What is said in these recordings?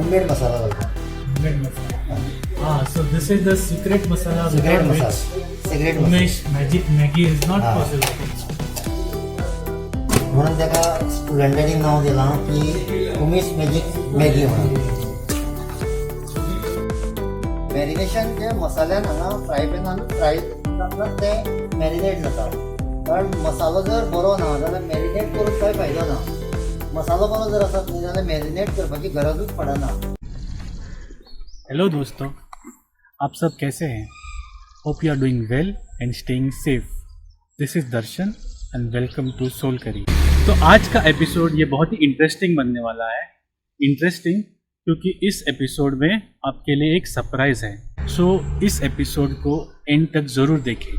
Homemade मसाला घालता. Homemade masala. So this is the secret masala. Secret without masala. which secret masala. Umesh Magic Maggie is not Ah. possible. म्हणून ताका स्टुडंटांनी नांव दिलां की Umesh magic Maggi म्हणून. Marination जे मसाल्यान हांगा फ्राय पॅनान फ्राय जातात ते मॅरिनेट जाता. कारण मसालो जर बरो ना जाल्यार मॅरिनेट करून कांय फायदो ना. मसालो बरो जर आसत न्ही जाल्यार मॅरिनेट करपाची गरजूच पडना. हेलो दोस्तों, आप सब कैसे हैं? Hope you are doing well and staying safe. This is Darshan and welcome to soul curry. तो आज का एपिसोड ये बहुत ही इंटरेस्टिंग बनने वाला है. इंटरेस्टिंग क्योंकि इस एपिसोड में आपके लिए एक सरप्राइज़ है. सो इस एपिसोड को एंड तक ज़रूर देखें.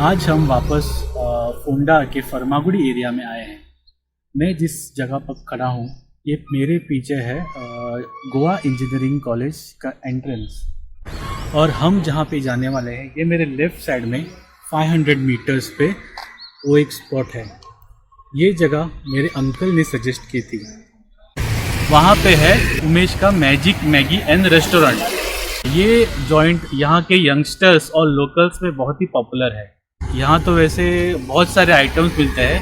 आज हम वापस फोंडा के फरमागुड़ी एरिया में आए हैं. मैं जिस जगह पर खड़ा हूँ ये मेरे पीछे है गोवा इंजीनियरिंग कॉलेज का एंट्रेंस. और हम जहाँ पे जाने वाले हैं ये मेरे लेफ़्ट साइड में 500 मीटर्स पे वो एक स्पॉट है. ये जगह मेरे अंकल ने सजेस्ट की थी. वहाँ पे है उमेश का मैजिक मैगी एंड रेस्टोरेंट. ये जॉइंट यहाँ के यंगस्टर्स और लोकल्स में बहुत ही पॉपुलर है. यहाँ तो वैसे बहुत सारे आइटम्स मिलते हैं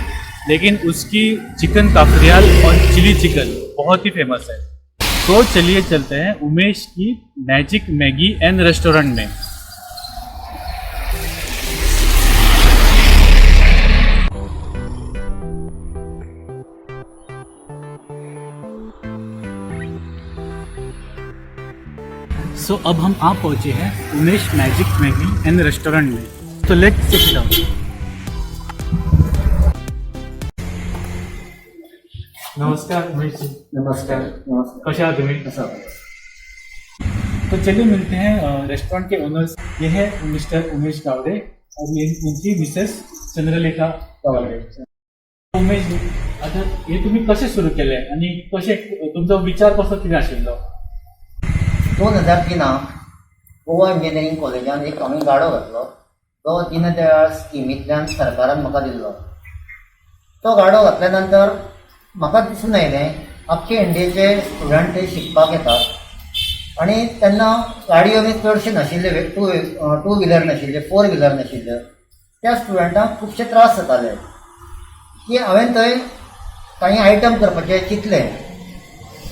लेकिन उसकी चिकन काफरियाल और चिली चिकन बहुत ही फेमस है. तो चलिए चलते हैं उमेश की मैजिक मैगी एंड रेस्टोरेंट में. सो अब हम आ पहुंचे हैं Umesh magic Maggi and restaurant में. तो लेट्स चेक इट आउट. नमस्कार उमेश जी. नमस्कार. नमस्कार. कशा आहात तुम्ही? तो चलिए मिलते हैं रेस्टोरेंट के ओनर्स. ये है मिस्टर उमेश गावडे और ये इनकी मिसेस चंद्रलेखा गावडे. उमेश जी, आता हे तुम्ही कसे सुरू केले आणि कसे तुमचा विचार कसो कितें आशिल्लो? 2003 गोवा इंजिनियरिंग कॉलेजान एक आमी गाडो घातलो तो दीनदयाळ स्किमींतल्यान सरकारान म्हाका दिल्लो. तो गाडो घातल्या नंतर म्हाका दिसून आयलें आख्खे इंडियेचे स्टुडंट थंय शिकपाक येतात आनी तेन्ना गाडयो बी चडशे नाशिल्ले. टू व्हिलर नाशिल्ले, 4 व्हिलर नाशिल्ल्यो. त्या स्टुडंटांक खुबशे त्रास जाताले की हांवें थंय कांय आयटम करपाचे चिंतले.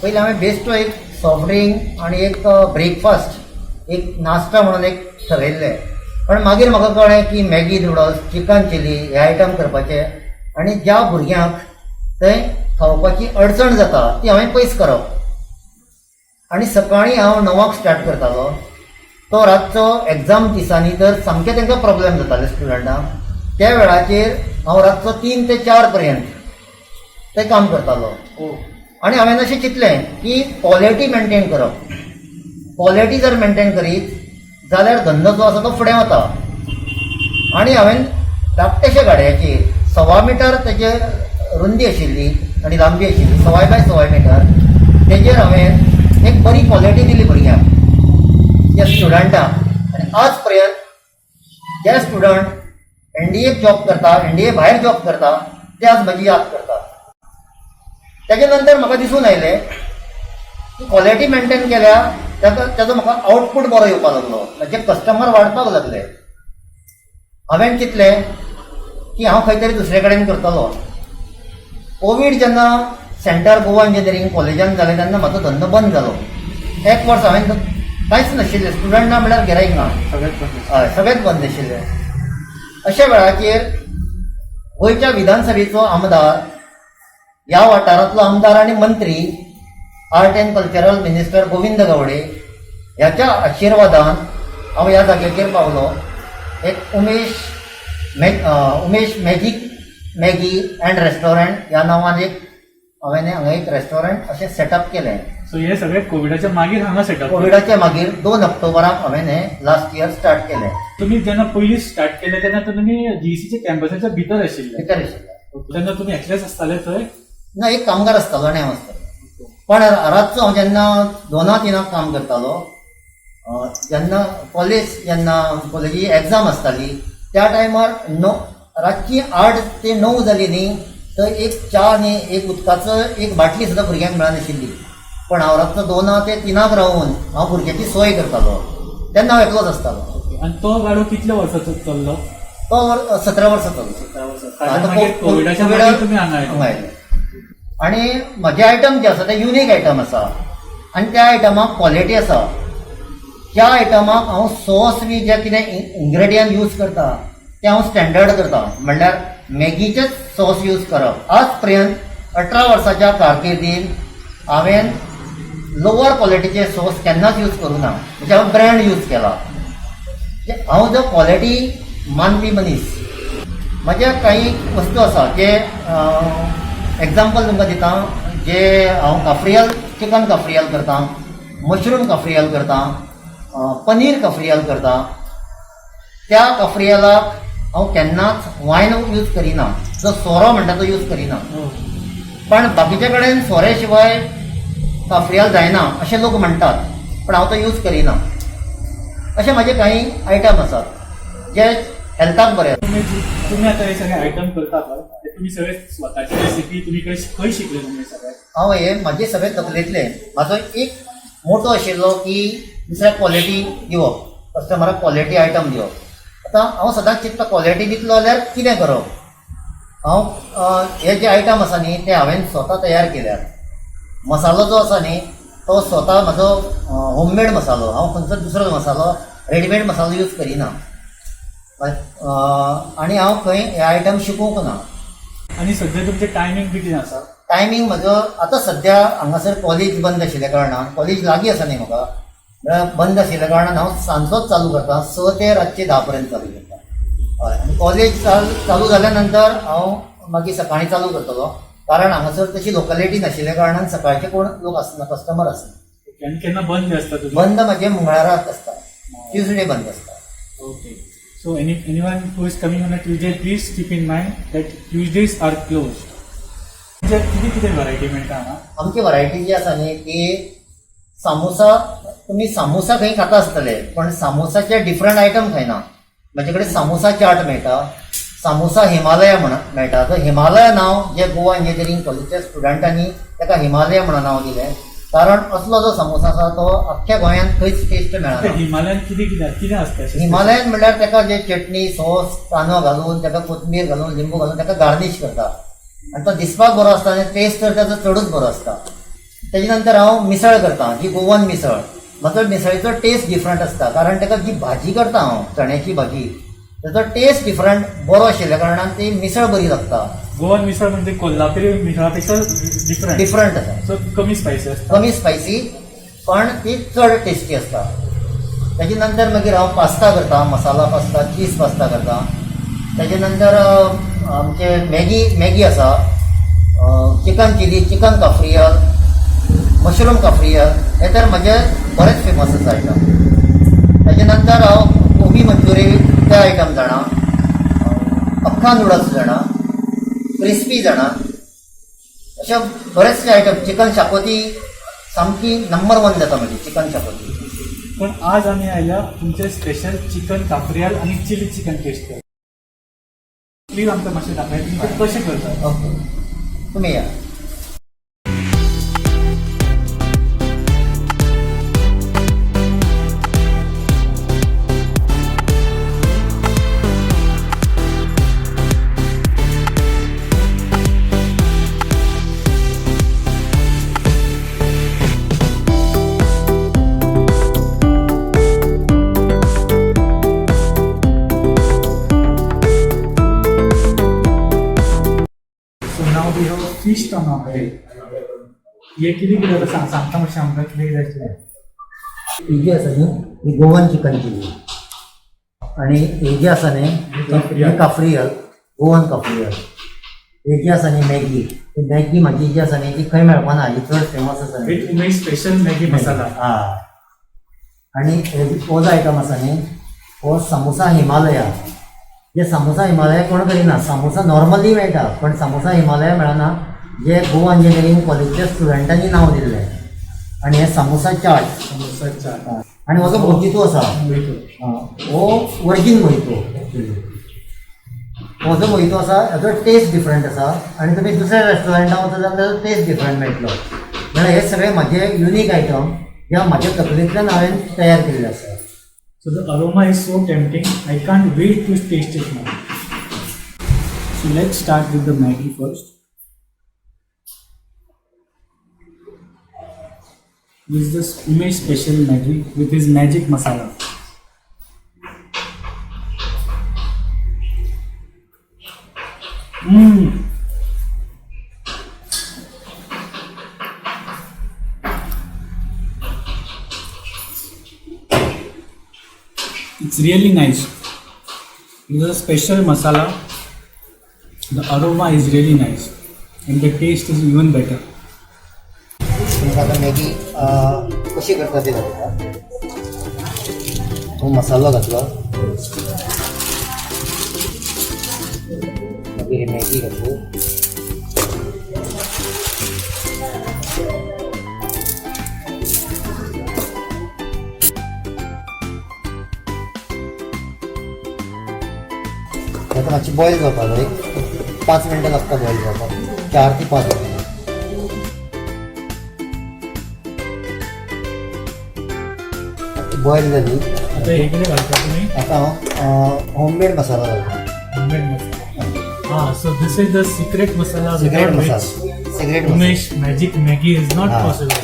पयलीं हांवें बेश्टो एक सॉफ्ट ड्रिंक आनी एक ब्रेकफास्ट एक नाश्ता म्हणून एक ठरयल्लें. पण मागीर म्हाका कळ्ळें की मॅगी नुडल्स, चिकन चिली हे आयटम करपाचे आनी ज्या भुरग्यांक थंय खावपाची अडचण जाता ती हांवें पयस करप. आनी सकाळीं हांव 9 स्टार्ट करतालो. तो रातचो एग्जाम दिसांनी तर सामके तांकां प्रॉब्लेम जाताले स्टुडंटांक. त्या वेळाचेर हांव रातचो 3 ते 4 पर्यंत तें काम करतालो. आनी हांवें अशें चिंतलें की क्वॉलिटी मेंटेन करप. क्वॉलिटी जर मेंटेन करीत जाल्यार धंदो जो आसा तो फुडें वता. आनी हांवें धाकटेशे गाडयाचेर 1.25 मिटर तेजे रुंदी आशिल्ली आनी लांबी आशिल्ली 1.25 बाय 1.25 मिटर. तेजेर हांवें एक बरी क्वॉलिटी दिली भुरग्यांक, त्या स्टुडंटांक. आनी आज पर्यंत जे स्टुडंट एनडीएक जॉब करता, एनडीए भायर जॉब करता ते आज म्हजी याद करता. तेजे नंतर म्हाका दिसून आयलें की क्वॉलिटी मेंटेन केल्या ताजो म्हाका आउटपूट बरो येवपाक लागलो. म्हजे कस्टमर वाडपाक लागले. हांवें चिंतलें की हांव खंय तरी दुसरे कडेन करतलो. कोवीड जेन्ना सेंटर गोवा इंजिनियरिंग कॉलेजान जालें तेन्ना म्हाजो धंदो बंद जालो. 1 वर्स हांवें कांयच नाशिल्लें. स्टुडंट ना म्हळ्यार गिरायक ना. हय, सगळेंच बंद आशिल्लें. अशा वेळाचेर गोंयच्या विधानसभेचो आमदार, ह्या वाठारांतलो आमदार आनी मंत्री, art and cultural minister Govind Gawade ह्याच्या आशिर्वादान हांव ह्या जाग्याचेर पावलो. एक Umesh magic Maggi and restaurant ह्या नांवान एक हांवें हांगा एक रेस्टोरंट अशें सेटअप केलें. सो हे सगळे कोविडाच्या मागीर हांगा सेटअप. कोविडाच्या मागीर 2 ऑक्टोबराक हांवें हें लास्ट इयर स्टार्ट केलें. तुम्ही जेन्ना पयलीं स्टार्ट केलें तेन्ना तुमी जीईसीच्या कॅम्पसाच्या भितर आशिल्ले. भितर आशिल्लें. तेन्ना तुमी एकलेच आसताले थंय? ना, एक कामगार आसतालो आनी हांव आसतालो. पण रातचो हांव जेन्ना 2-3 काम करतालो, जेन्ना कॉलेजी एग्जाम आसताली त्या टायमार रातची 8 ते 9 जाली न्ही तर एक च्या आनी एक उदकाचो एक बाटली सुद्दां भुरग्यांक मेळनाशिल्ली. पण हांव रातचो 2 ते 3 रावून हांव भुरग्याची सोय करतालो तेन्ना हांव एकलोच आसतालो. आणि तो गाडो कितल्या वर्साचो चल्लो? तो 17 वर्सां चल्लो. मागीर कोविडाच्या मागीर तुम्ही हांगा आयले. हांगा आयले. आनी म्हजे आयटम जे आसा ते युनीक आयटम आसा आनी त्या आयटमाक क्वॉलिटी आसा. ज्या आयटमाक हांव सॉस बी जे कितें इन्ग्रेडियंट यूज करता ते हांव स्टँडर्ड करता. म्हणल्यार मॅगीचेच सॉस यूज करप. आज पर्यंत 18 वर्साच्या कारकिर्दीन हांवें लोवर क्वॉलिटीचे सॉस केन्नाच यूज करूं ना. म्हणजे हांवें ब्रँड यूज केला. हांव जो क्वॉलिटी मानपी मनीस. म्हजे काही वस्तू आसा जे एग्जाम्पल तुमकां दिता. जे हांव काफ्रियल चिकन काफ्रियल करता, मशरूम काफ्रियल करता, पनीर काफ्रियल करता. त्या काफ्रियलाक हांव केन्नाच वायन यूज करिना. जो सोरो म्हणटा तो यूज करिना. पण बाकीचे कडेन सोरे शिवाय काफ्रियल जायना अशे लोक म्हणटात, पण हांव तो यूज करिना. अशे म्हाजे काही आयटम आसात जे हेल्थाक बरे. तुम्ही आता हे सगळे आयटम करता पळय, ते तुम्ही सगळे स्वताची रेसिपी तुम्ही खंय शिकले तुम्ही सगळे? हांव हे म्हाजे सगळे तकलेंतले. म्हाजो एक मोटो आशिल्लो की दुसऱ्याक क्वॉलिटी दिवप, कस्टमराक क्वॉलिटी आयटम दिवप. आतां हांव सदांच चिंतता क्वॉलिटी दितलो जाल्यार कितें करप. हांव हे जे आयटम आसा न्ही ते हांवें स्वता तयार केल्यात. मसालो जो आसा न्ही तो स्वता म्हाजो होममेड मसालो. हांव खंयचोच दुसरो मसालो रेडीमेड मसालो यूज करिना. आनी हांव खंय हे आयटम शिकूंक ना. आणि सध्या तुमचे टायमींग बी कितें आसा? टायमींग म्हजो आतां सद्या हांगासर कॉलेज बंद आशिल्ल्या कारणान, कॉलेज लागीं आसा न्ही म्हाका, म्हळ्यार बंद आशिल्ल्या कारणान हांव सांजचोच चालू करता. 6 ते रातचे 10 पर्यंत चालू करता. हय. आनी कॉलेज चालू जाल्या नंतर हांव मागीर सकाळीं चालू करतलो. कारण हांगासर तशी लोकॅलिटी नाशिल्ल्या कारणान सकाळचे कोण लोक आसना, कस्टमर आसना. आणि केन्ना बंद आसता तुझं? बंद म्हजे मंगळाराक आसता. ट्युजडे बंद आसता. Okay. So anyone who is coming on a Tuesday, please keep in mind that Tuesdays are closed. म्हणजे किती व्हरायटी मेळटा हांगा? आमची व्हरायटी जी आसा न्ही ती सामोसा. तुमी सामोसा खंय खाता आसतले, पण सामोसाचे डिफरंट आयटम खायना. म्हजे कडेन सामोसा चाट मेळटा, सामोसा हिमालया म्हणून मेळटा. तो हिमालया नांव जे गोवा इंजिनियरींग कॉलेजच्या स्टुडंटांनी ताका हिमालया म्हणून नांव दिलें. कारण असलो जो सामोसा आसा तो अख्ख्या गोंयांत खंयच टेस्ट मेळना. हिमालयान कितें आसता? हिमालयान म्हणल्यार ताका जे चटणी सॉस कांदो घालून ताका कोथमीर घालून लिंबू घालून ताका गार्निश करता आनी तो दिसपाक बरो आसता आनी टेस्ट तर ताचो चडूच बरो आसता. तेजे नंतर हांव मिसळ करता, जी गोवन मिसळ. म्हजो मिसळीचो टेस्ट डिफरंट आसता कारण ताका जी भाजी करता हांव चण्याची भाजी, ताचो टेस्ट डिफरंट बरो आशिल्ल्या कारणान ती मिसळ बरी लागता. गोवन मिसळ म्हणजे कोल्हापुरी मिसळापेक्षा डिफरंट आसा. सो कमी स्पायसी आसता. कमी स्पायसी पण ती चड टेस्टी आसता. तेजे नंतर मागीर हांव पास्ता करता, मसाला पास्ता, चीज पास्ता करता. तेजे नंतर आमचे मॅगी आसा, चिकन चिली, चिकन काफ्रियल, मशरूम काफ्रियल, हे तर म्हजे बरेच फेमस आसा आयटम. तेजे नंतर हांव गोबी मंचुरी ते आयटम जाणा, अख्खा नुडल्स जाणा, क्रिस्पी जाणा, अशे बरेचशे आयटम. चिकन शाकोती सामकी नंबर 1 जाता म्हजी चिकन शाकोती. पण आज आम्ही आयल्या तुमचे स्पेशल चिकन काफ्रियल आणि चिली चिकन टेस्ट कर. प्लीज आमकां मातशें दाखय तुमी कशें करतात. ओके, तुमी या. फिश तो ना हे कितें आतां सांगता मातशें आमकां कितें जाय आसलें. ही जी आसा न्ही ही गोवन चिकन चिली आनी ही जी आसा न्ही ही काफ्रियल, गोवन काफ्रियल. ही जी आसा न्ही मॅगी, ही मॅगी म्हाजी जी आसा न्ही ती खंय मेळपाना, ही चड फेमस आसा न्ही. विथ उमेश स्पेशल मॅगी मसाला. हय. आनी हो जो आयटम आसा न्ही हो सामोसा हिमालया. जे सामोसा हिमालया कोण करिना. सामोसा नॉर्मली मेळटा पण सामोसा हिमालया मेळना, जे गोवा इंजिनियरींग कॉलेजच्या स्टुडंटांनी नांव दिल्लें. आनी हे सामोसा चाट. आनी हो जो मोहितो आसा हो वर्जीन मोहितो. हो जो मोहितो आसा हाचो टेस्ट डिफरंट आसा आनी तुमी दुसऱ्या रेस्टॉरंटान वचत जाल्यार ताचो टेस्ट डिफरंट मेळटलो. म्हणल्यार हे सगळे माझे युनिक आयटम जे माझ्या तकलेंतल्यान हांवें तयार केल्ले आसा. So the aroma is so tempting. I can't wait to taste it now. So let's start with the Maggi first. This is the Umesh special Maggi with his magic masala. It's really nice. This is a special masala. The aroma is really nice, and the taste is even better. तुमकां आतां Maggi कशी करता ती दाखयता. हो मसालो घातलो, मागीर ही मॅगी घातली, ताका मातशी बॉयल जावपाक जाय. 5 मिनटां लागता बॉयल जावपाक, 4 ते 5 मिनटां. बॉयल जाली आता हे किती घालता तुम्ही? आता हांव होममेड मसाला घालता. Homemade masala. So this is the secret masala. Secret without masala, which secret masala. Umesh magic Maggi is not Ah. possible.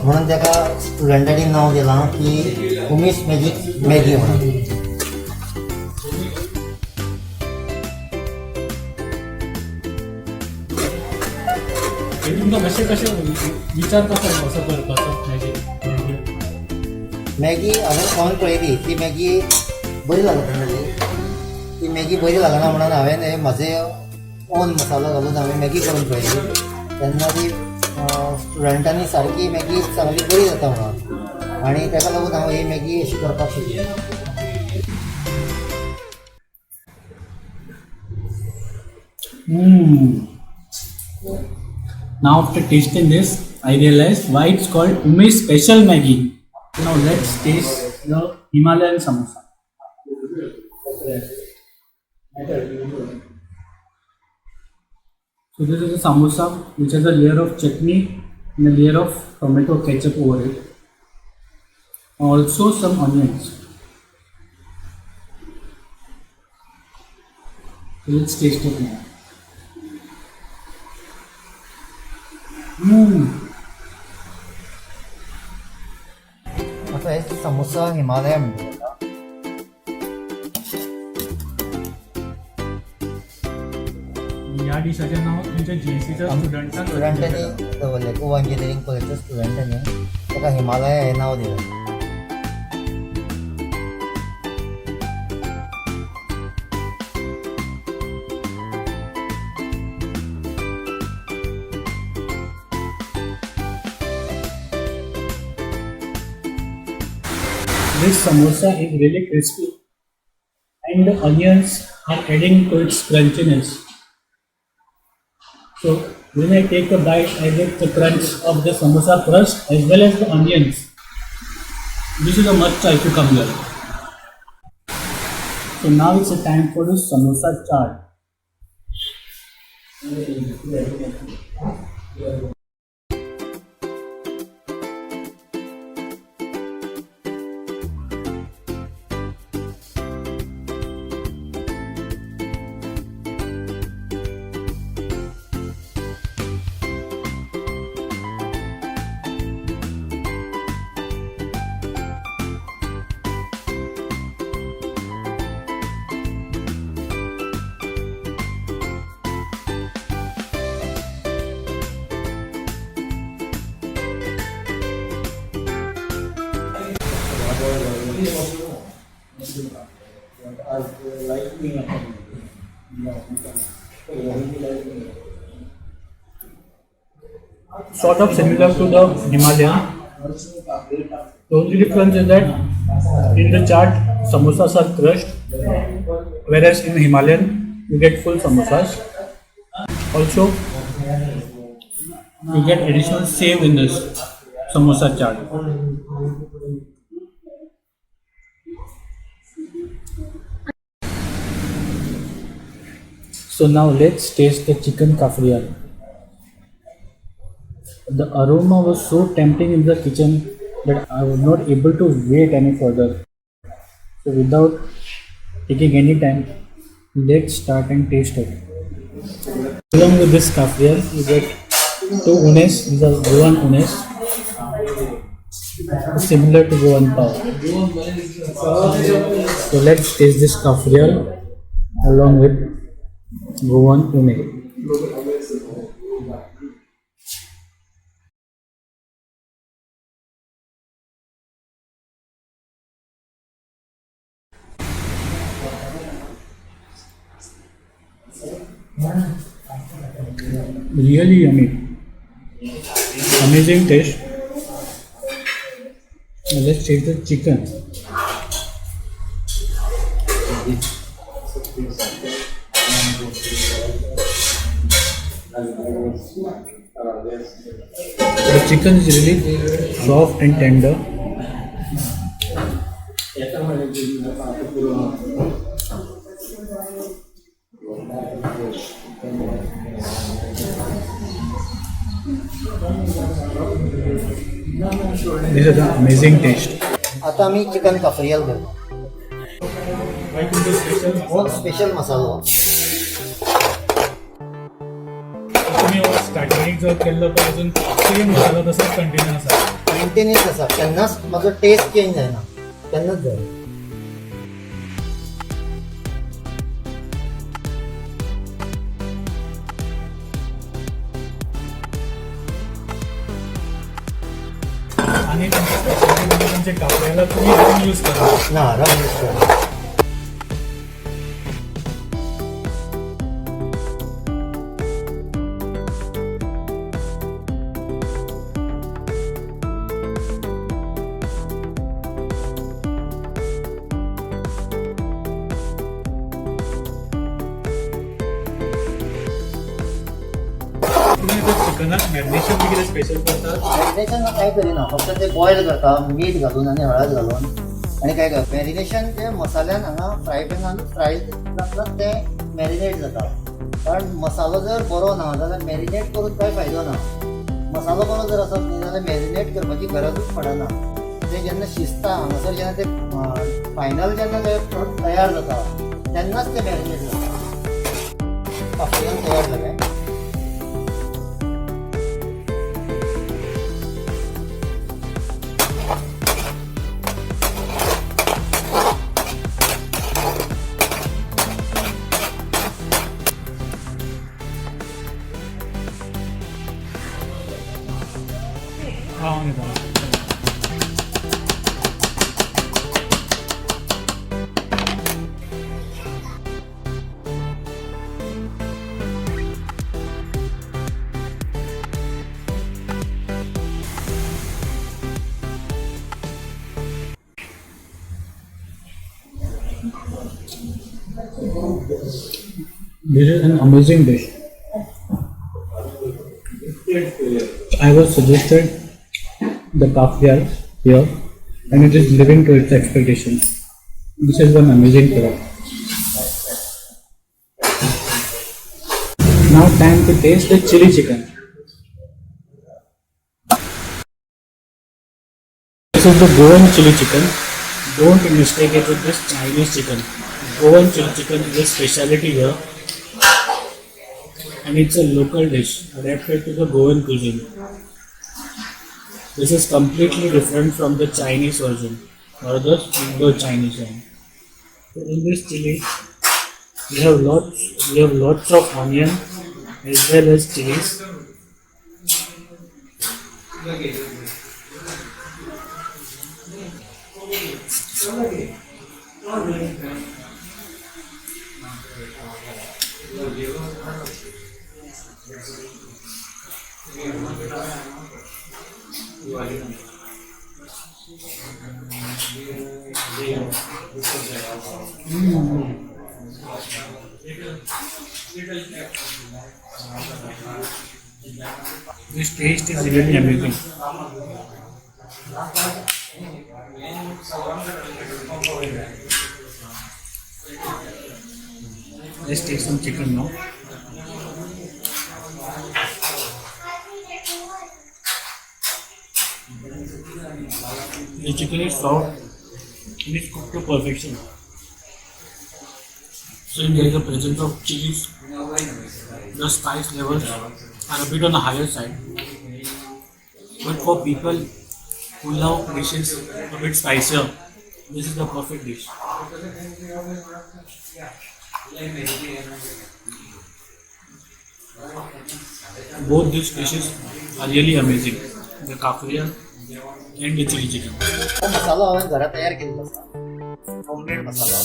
म्हणून ताका स्टुडंटांनी नांव दिलां की उमेश मॅजिक मॅगी म्हणून. हे तुमकां कशें कशें विचार कसो कसो करपाचो मॅजिक मॅगी हांवें खावन पळयली, ती मॅगी बरी लागली. ती मॅगी बरी लागना म्हणून हांवें हे म्हाजे ओन मसालो घालून हांवें मॅगी करून पळयली. तेन्ना ती स्टुडंटांनी सारकी मॅगी सांगली बरी जाता म्हणून, आनी ताका लागून हांव ही मॅगी अशी करपाक शिकलें. Now after tasting this, I realized why it's called Umesh Special Maggi. Now let's taste the Himalayan samosa. So this is a samosa which has a layer of chutney and a layer of tomato ketchup over it. Also some onions. So let's taste it now. आता हे समोसा हिमालय म्हणटा. या डिशाचें नांव तुमच्या JSCच्या स्टुडंटांक स्टुडंटांनी दवरलें, Goa engineering कॉलेजच्या स्टुडंटांनी ताका हिमालय हें नांव दिलें. This samosa is really crispy and the onions are adding to its crunchiness. So when I take a bite, I get the crunch of the samosa crust as well as the onions. This is a must try to come here. So now it's a time for the samosa chaat. Sort of similar to the Himalayan. The only difference is that in the chaat samosas are crushed, whereas in Himalayan you get full samosas. Also, you get additional save in this samosa chaat. So now let's taste the chicken kafriya. The aroma was so tempting in the kitchen that I was not able to wait any further. So without taking any time, let's start and taste it. Along with this kafrial, you get two unes. These are Goan unes, similar to Goan pav. So let's taste this kafrial along with Goan une. Really yummy, amazing taste. Now let's taste the chicken. The chicken is really soft and tender. This is an amazing taste. आता आम्ही chicken cafreal घेऊ. हो special मसालो. तुम्ही starting जर केलं तर अजून सेम मसाला तसाच कंटिन्यू असा. मेंटेनन्स आसा केन्नाच म्हाजो टेस्ट चेंज जायना केन्नाच जाय. आणि त्यांच्या कापड्याला तुम्ही रंग यूज करा. ना रंग यूज करा. तुम्ही जर चिकनात मॅरिनेशन वगैरे स्पेशल करतात. मॅरिनेशन काय करिना फक्त ते बॉयल करता मीठ घालून आणि हळद घालून आणि काय करता मॅरिनेशन ते मसाल्यान हांगा फ्राय पॅनान फ्राय जातलाच ते मॅरिनेट जाता. कारण मसालो जर बरो ना जाल्यार मॅरिनेट करून काय फायदो ना. मसालो बरो जर आसत न्ही जाल्यार मॅरिनेट करपाची गरजूच पडना. ते जेन्ना शिजता हांगासर जेन्ना ते फायनल जेन्ना ते प्रोडक्ट तयार जाता तेन्नाच ते मॅरिनेट जाता. काफ्रियल तयार जालें. This is an amazing dish. I was suggested the kafrial here and it is living to its expectations. This is one amazing product. Now time to taste the chili chicken. This is the Goan chili chicken. Don't mistake it with this Chinese chicken. Goan chili chicken is a specialty here and it's a local dish adapted to the Goan cuisine. This is completely different from the Chinese version or the Indo-Chinese one. So in this chili, we have lots of onion as well as chilies. This taste is really amazing. Let's take some chicken now. The chicken is soft and it's cooked to perfection. So in the presence of chilies, the spice levels are a bit on the higher side. But for people who love dishes a bit spicier, this is the perfect dish. Both these dishes are really amazing. The kafriya and the chili chicken. तो मसाला हांवें घरा तयार केल्लो आसा, homemade मसाला.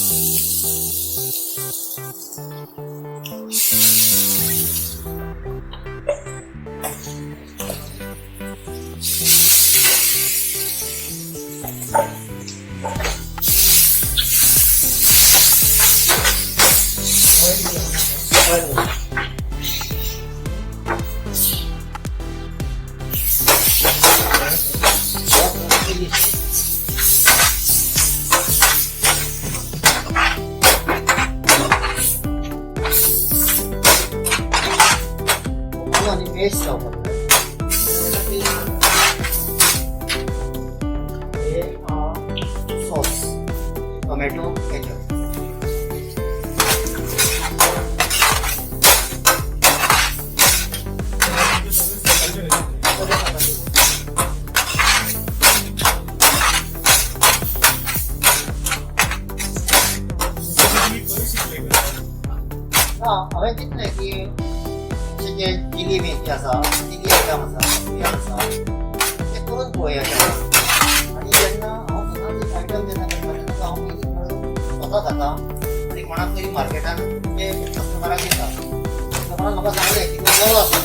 आणि paste लावतात. हे sauce, tomato ketchup. हांवें चिंतलें की जे चिली मेथी आसा, चिली आयटम आसा, हे आसा ते करून पळोवया केन्ना. आनी जेन्ना हांव सुद्दां आयटम जेन्ना करता तेन्ना हांव पयलीं स्वता खाता आनी कोणाक तरी मार्केटान जे कस्टमराक दिता. कस्टमरान म्हाका सांगलें की तो बरो आसा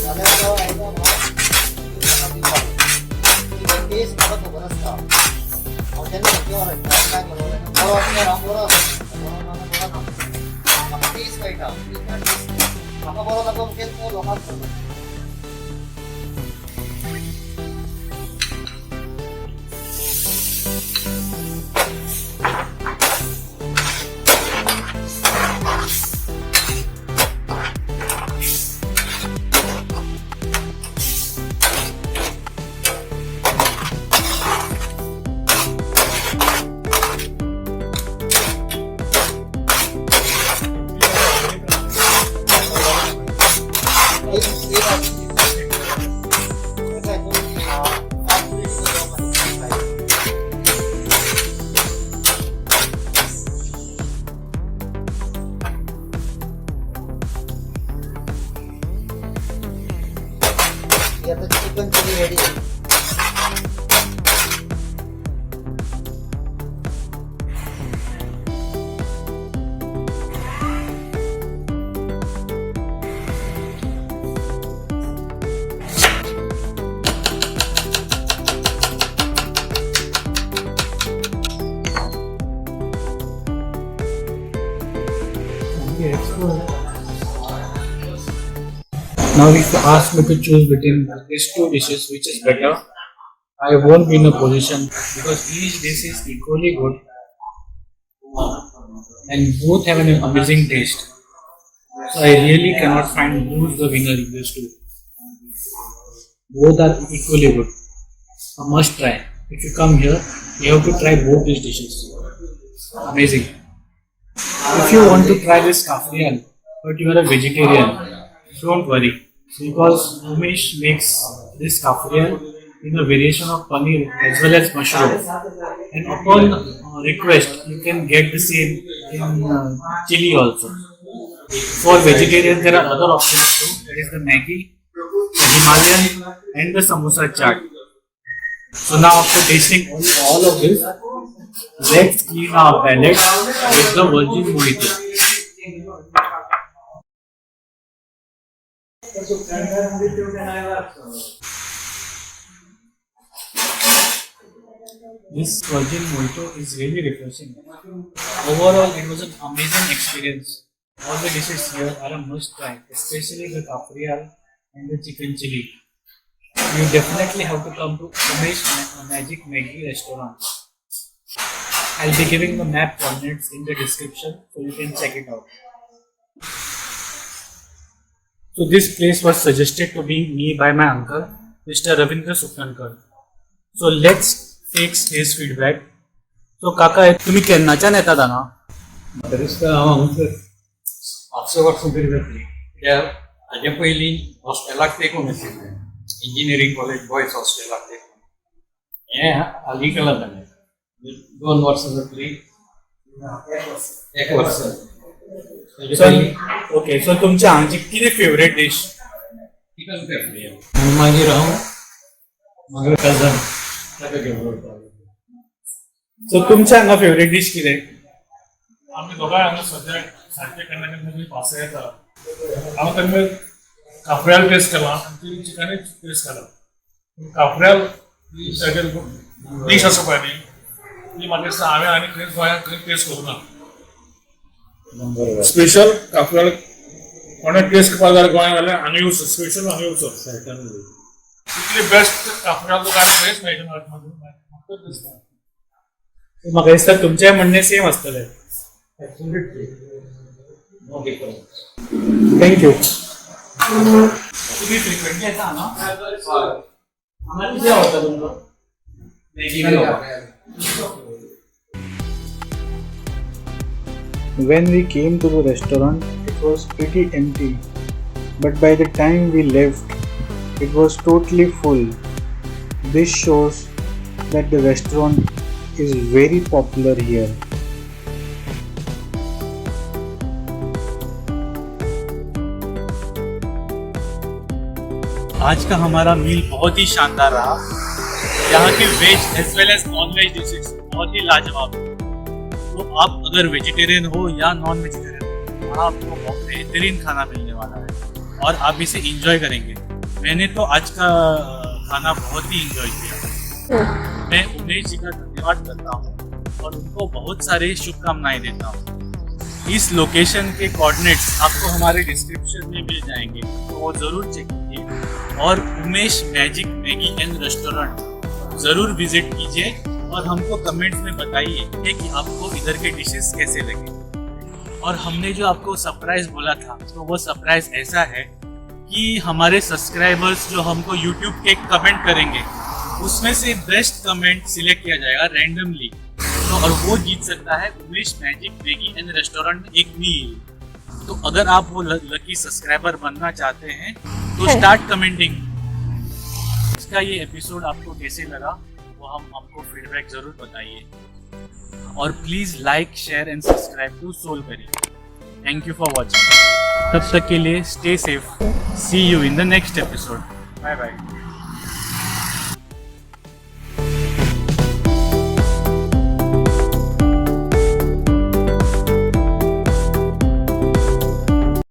जाल्यार तो आयटम हांव दिवपाक टेस्ट म्हाका खबर आसता. हांव जेन्ना खंयच्या रेस्टॉरंटाक गेलो बरो आसल्यार हांव बरो आसा, बरो ना बरो ना म्हाका टेस्ट कळटा. म्हाका बरो लागलो म्हणजे तो लोकांक करता. आता chicken chilli ready. Now, if you ask me to choose between these two dishes, which is better, I won't be in a position because each dish is equally good and both have an amazing taste. So, I really cannot find who's the winner in these two. Both are equally good. A must try. If you come here, you have to try both these dishes. Amazing. If you want to try this kafrial, but you are a vegetarian, don't worry, because Umesh makes this kafrial in a variation of paneer as well as mushroom. And upon request, you can get the same in chili also. For vegetarians, there are other options too. There is the Maggi, the Himalayan, and the samosa chaat. So now, after tasting all of this, let's clean our palate with the virgin mojito. This virgin mojito is really refreshing. Overall, it was an amazing experience. All the dishes here are a must try, especially the kafrial and the chicken chili. You definitely have to come to Umesh Magic Maggi restaurant. I'll be giving the map coordinates in the description so you can check it out. So this place was suggested to me by my uncle, Mr. Ravindra Sukankar. So let's takes his feedback. So काका तुम्ही केन्नाच्यान येतात हांगा? म्हाका दिसता हांव हांगसर 500 वर्सां तरी जातली. कित्याक हाजे पयलीं हॉस्टेलाक तेंकून आशिल्लें, इंजिनियरींग कॉलेज बॉयज हॉस्टेलाक तेंकून. हें हालीं केलां ताणें. 2 वर्सां जातली. 1 वर्स. ओके, सो तुमच्या हांगची कितें फेवरेट डिश? चिकन कॅफ्री. आनी मागीर हांव म्हाका कजन ताका घेवन वयता. सो तुमच्या हांगा फेवरेट डिश कितें? आम्ही दोघांय हांगा सद्या सारखे करण्याची भास येता. हांव तेन्ना काफ्रियाल टेस्ट केला आनी ती चिकनूय टेस्ट केला. काफ्रियाल डीश आसा पळय न्ही, ती म्हाका दिसता हांवें आनी खंय गोंयांत खंय टेस्ट करूं ना. स्पेशल काफ्रियाल कोणें टेस्ट करपाक जाल्यार गोंयांत जाल्यार हांगा येवचो, स्पेशल हांगा येवचो. इतली बेस्ट काफ्रियाल तुका आनी खंयच मेळटना म्हाका दिसता. म्हाका दिसता तुमचें म्हणणें सेम आसतलें. थँक्यू. तुम्ही फ्रिक्वेंटली येता हांगा? हांगा कितें आवडटा तुमकां? When we came to the restaurant, it was pretty empty, but by the time we left, it was totally full. This shows that the restaurant is very popular here. आज का हमारा मील बहुत ही शानदार रहा. यहाँ के veg as well as non veg dishes बहुत ही लाजवाब है. तो आप अगर वेजिटेरियन हो या नॉन वेजिटेरियन हो, वहाँ आपको बहुत बेहतरीन खाना मिलने वाला है और आप इसे इंजॉय करेंगे. मैंने तो आज का खाना बहुत ही इंजॉय किया. मैं उमेश जी का धन्यवाद करता हूँ और उनको बहुत सारे शुभकामनाएं देता हूँ. इस लोकेशन के कोऑर्डिनेट्स आपको हमारे डिस्क्रिप्शन में मिल जाएंगे, तो वो ज़रूर चेक कीजिए और Umesh magic Maggi and restaurant ज़रूर विजिट कीजिए और हमको कमेंट्स में बताइए कि आपको इधर के डिशेस कैसे लगे. और हमने जो आपको सरप्राइज बोला था, तो वो सरप्राइज ऐसा है कि हमारे सब्सक्राइबर्स जो हमको यूट्यूब के कमेंट करेंगे, उसमें से बेस्ट कमेंट सिलेक्ट किया जाएगा रैंडमली. तो और वो जीत सकता है Umesh magic Maggi and restaurant में एक मील. तो अगर आप वो लकी सब्सक्राइबर बनना चाहते हैं तो स्टार्ट कमेंटिंग. इसका ये एपिसोड आपको कैसे लगा वो हमको फीडबैक जरूर बताइए. और please like share and subscribe to soul curry. Thank you for watching. तब तक के लिए stay safe. See you in the next episode. Bye bye.